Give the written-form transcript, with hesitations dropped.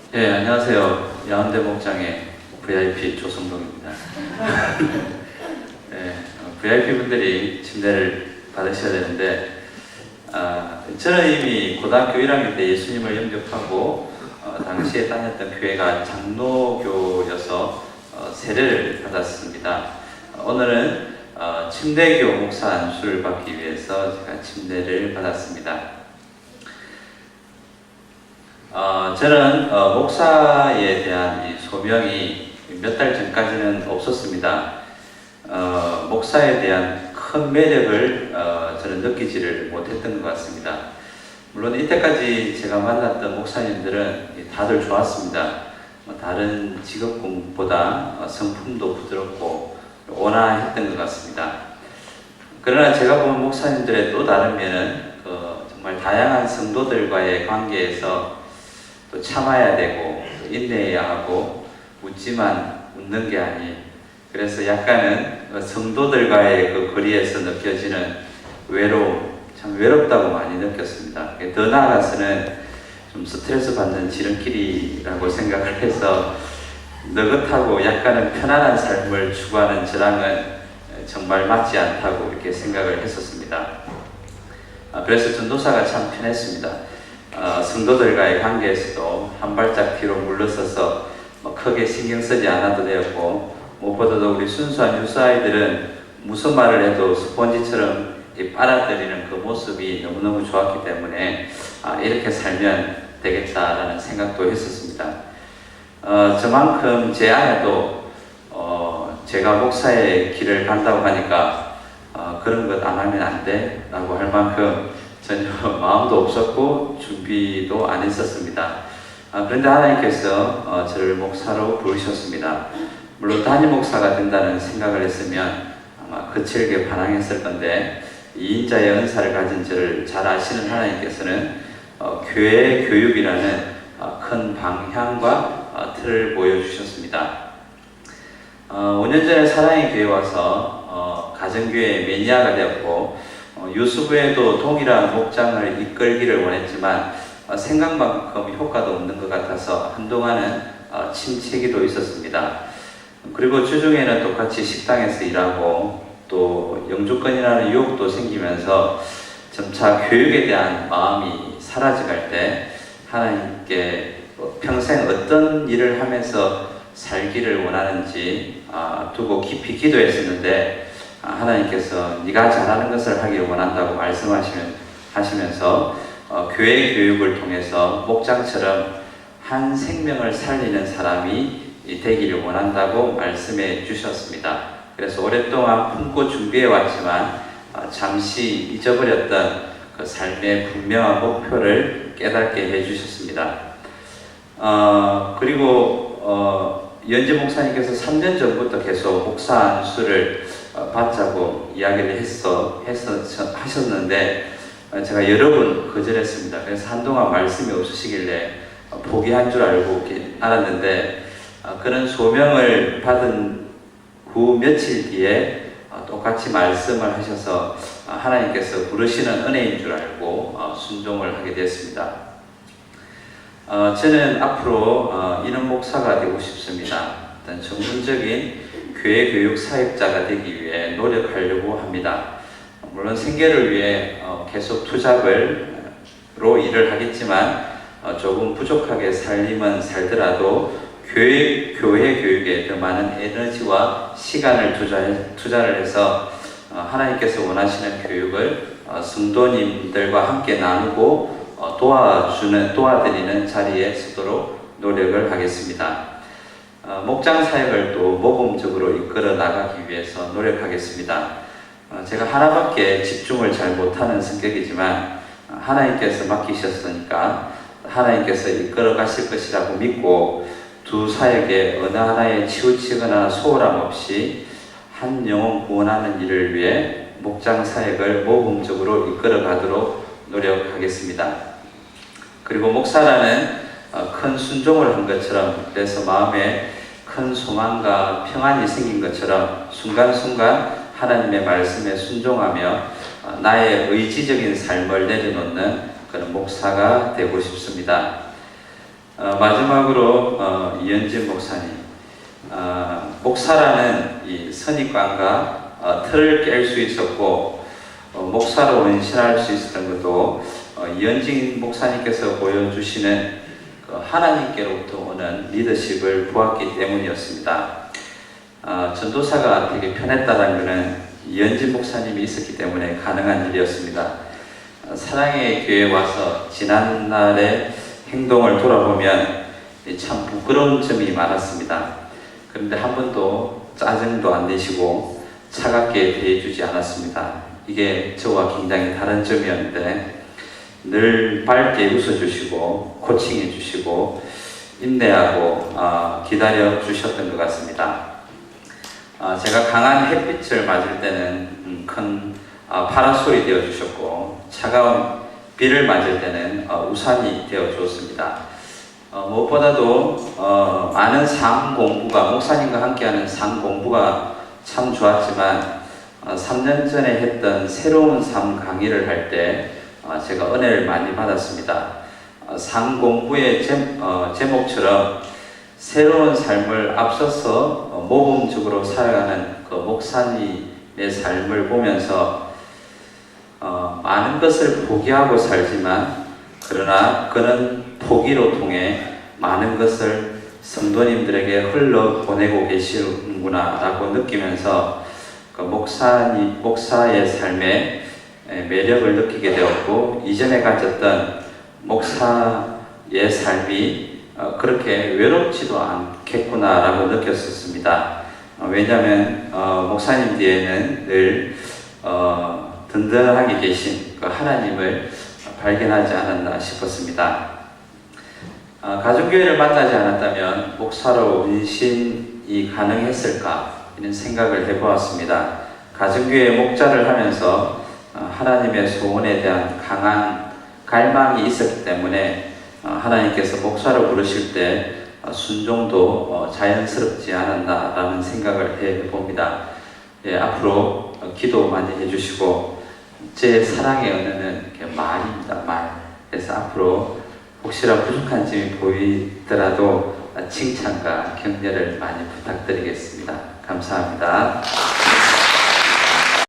네, 안녕하세요. 야운대 목장의 VIP 조성동입니다. 네, VIP 분들이 침대를 받으셔야 되는데, 저는 이미 고등학교 1학년 때 예수님을 영접하고, 당시에 다녔던 교회가 장로교여서 세례를 받았습니다. 오늘은 침대교 목사 안수를 받기 위해서 제가 침대를 받았습니다. 저는 목사에 대한 이 소명이 몇 달 전까지는 없었습니다. 목사에 대한 큰 매력을 저는 느끼지를 못했던 것 같습니다. 물론 이때까지 제가 만났던 목사님들은 다들 좋았습니다. 다른 직업군보다 성품도 부드럽고 온화했던 것 같습니다. 그러나 제가 본 목사님들의 또 다른 면은 정말 다양한 성도들과의 관계에서 또 참아야 되고 또 인내해야 하고 웃지만 웃는 게 아닌, 그래서 약간은 성도들과의 그 거리에서 느껴지는 외로움, 참 외롭다고 많이 느꼈습니다. 더 나아가서는 좀 스트레스 받는 지름길이라고 생각을 해서 느긋하고 약간은 편안한 삶을 추구하는 저랑은 정말 맞지 않다고 이렇게 생각을 했었습니다. 그래서 전도사가 참 편했습니다. 성도들과의 관계에서도 한 발짝 뒤로 물러서서 크게 신경 쓰지 않아도 되었고, 무엇보다도 우리 순수한 유수아이들은 무슨 말을 해도 스펀지처럼 빨아들이는 그 모습이 너무너무 좋았기 때문에 이렇게 살면 되겠다라는 생각도 했었습니다. 저만큼 제 아내도 제가 목사의 길을 간다고 하니까 그런 것 안 하면 안 돼 라고 할 만큼 전혀 마음도 없었고 준비도 안 했었습니다. 그런데 하나님께서 저를 목사로 부르셨습니다. 물론 담임 목사가 된다는 생각을 했으면 아마 거칠게 반항했을 건데, 2인자의 은사를 가진 저를 잘 아시는 하나님께서는 교회 교육이라는 큰 방향과 틀을 보여주셨습니다. 5년 전에 사랑의 교회에 와서 가정교회 매니아가 되었고, 유수부에도 동일한 목장을 이끌기를 원했지만 생각만큼 효과도 없는 것 같아서 한동안은 침체기도 있었습니다. 그리고 주중에는 똑같이 식당에서 일하고 또 영주권이라는 유혹도 생기면서 점차 교육에 대한 마음이 사라져갈 때 하나님께 평생 어떤 일을 하면서 살기를 원하는지 두고 깊이 기도했었는데, 하나님께서 네가 잘하는 것을 하기를 원한다고 말씀하시면서 교회 교육을 통해서 목장처럼 한 생명을 살리는 사람이 되기를 원한다고 말씀해 주셨습니다. 그래서 오랫동안 품고 준비해 왔지만 잠시 잊어버렸던 그 삶의 분명한 목표를 깨닫게 해 주셨습니다. 그리고 연지 목사님께서 3년 전부터 계속 목사 안수를 받자고 이야기를 하셨는데 제가 여러 번 거절했습니다. 그래서 한동안 말씀이 없으시길래 포기한 줄 알았는데, 그런 소명을 받은 후 며칠 뒤에 똑같이 말씀을 하셔서 하나님께서 부르시는 은혜인 줄 알고 순종을 하게 됐습니다. 저는 앞으로 이런 목사가 되고 싶습니다. 일단 전문적인 교회 교육 사역자가 되기 위해 노력하려고 합니다. 물론 생계를 위해 계속 투잡으로 일을 하겠지만 조금 부족하게 삶은 살더라도 교회 교육에 더 많은 에너지와 시간을 투자를 해서 하나님께서 원하시는 교육을 성도님들과 함께 나누고 도와드리는 자리에 서도록 노력을 하겠습니다. 목장 사역을 또 모범적으로 이끌어 나가기 위해서 노력하겠습니다. 제가 하나밖에 집중을 잘 못하는 성격이지만 하나님께서 맡기셨으니까 하나님께서 이끌어 가실 것이라고 믿고, 두 사역에 어느 하나에 치우치거나 소홀함 없이 한 영혼 구원하는 일을 위해 목장 사역을 모범적으로 이끌어 가도록 노력하겠습니다. 그리고 목사라는 큰 순종을 한 것처럼, 그래서 마음에 큰 소망과 평안이 생긴 것처럼 순간순간 하나님의 말씀에 순종하며 나의 의지적인 삶을 내려놓는 그런 목사가 되고 싶습니다. 마지막으로 이현진 목사님, 목사라는 이 선입관과 틀을 깰 수 있었고 목사로 헌신할 수 있었던 것도 이현진 목사님께서 보여주시는 하나님께로부터 오는 리더십을 보았기 때문이었습니다. 전도사가 되게 편했다는 것은 이현진 목사님이 있었기 때문에 가능한 일이었습니다. 사랑의 교회에 와서 지난날의 행동을 돌아보면 참 부끄러운 점이 많았습니다. 그런데 한 번도 짜증도 안 내시고 차갑게 대해주지 않았습니다. 이게 저와 굉장히 다른 점이었는데 늘 밝게 웃어주시고 코칭해 주시고 인내하고 기다려 주셨던 것 같습니다. 제가 강한 햇빛을 맞을 때는 큰 파라솔이 되어 주셨고 차가운 비를 맞을 때는 우산이 되어 주었습니다. 무엇보다도 많은 삶 공부가 목사님과 함께하는 삶 공부가 참 좋았지만 3년 전에 했던 새로운 삶 강의를 할 때 제가 은혜를 많이 받았습니다. 삶 공부의 제목처럼 새로운 삶을 앞서서 모범적으로 살아가는 그 목사님의 삶을 보면서 많은 것을 포기하고 살지만 그러나 그는 포기로 통해 많은 것을 성도님들에게 흘러보내고 계시는구나 라고 느끼면서 그 목사의 삶에 매력을 느끼게 되었고 이전에 가졌던 목사의 삶이 그렇게 외롭지도 않겠구나 라고 느꼈었습니다. 왜냐하면 목사님 뒤에는 늘 든든하게 계신 그 하나님을 발견하지 않았나 싶었습니다. 가정교회를 만나지 않았다면 목사로 운신이 가능했을까 이런 생각을 해보았습니다. 가정교회 목자를 하면서 하나님의 소원에 대한 강한 갈망이 있었기 때문에 하나님께서 목사로 부르실 때 순종도 자연스럽지 않았나라는 생각을 해봅니다. 앞으로 기도 많이 해주시고 제 사랑의 언어는 말입니다. 말. 그래서 앞으로 혹시나 부족한 점이 보이더라도 칭찬과 격려를 많이 부탁드리겠습니다. 감사합니다.